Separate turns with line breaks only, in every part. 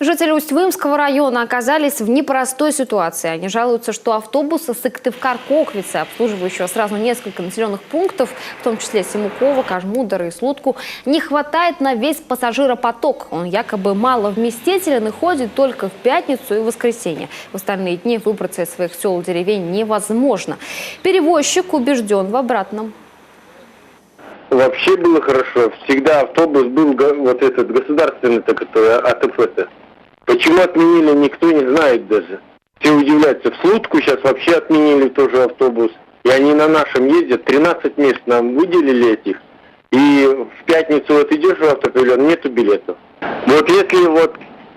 Жители Усть-Вымского района оказались в непростой ситуации. Они жалуются, что автобусы Сыктывкар-Коквицы, обслуживающего сразу несколько населенных пунктов, в том числе Семуково, Кажмудара и Слутку, не хватает на весь пассажиропоток. Он якобы маловместителен и ходит только в пятницу и воскресенье. В остальные дни выбраться из своих сел и деревень невозможно. Перевозчик убежден в обратном.
Вообще было хорошо. Всегда автобус был вот этот государственный, который АТФ. Почему отменили, никто не знает даже. Все удивляются. В Слутку сейчас вообще отменили тоже автобус. И они на нашем ездят. 13 мест нам выделили этих. И в пятницу вот идешь в автопавильон, нету билетов. Вот если вот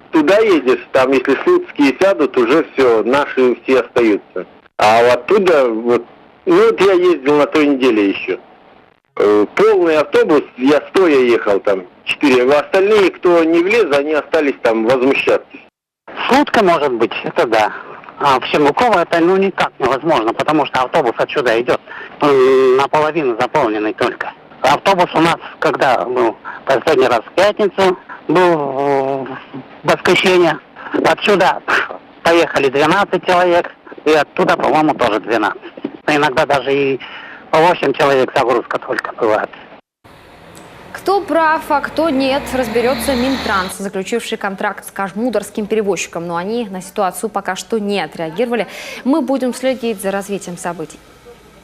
туда едешь, там если слуцкие сядут, уже все, наши все остаются. А оттуда, вот я ездил на той неделе еще. Полный автобус, я стоя ехал там, 4. А остальные, кто не влез, они остались там возмущаться.
Сутка, может быть, это да. А в Семуково это никак невозможно, потому что автобус отсюда идет. Он наполовину заполненный только. Автобус у нас, когда был последний раз в пятницу, был в воскресенье. Отсюда поехали 12 человек, и оттуда, по-моему, тоже 12. Иногда даже и по 8 человек загрузка только бывает.
Кто прав, а кто нет, разберется Минтранс, заключивший контракт с кажмударским перевозчиком. Но они на ситуацию пока что не отреагировали. Мы будем следить за развитием событий.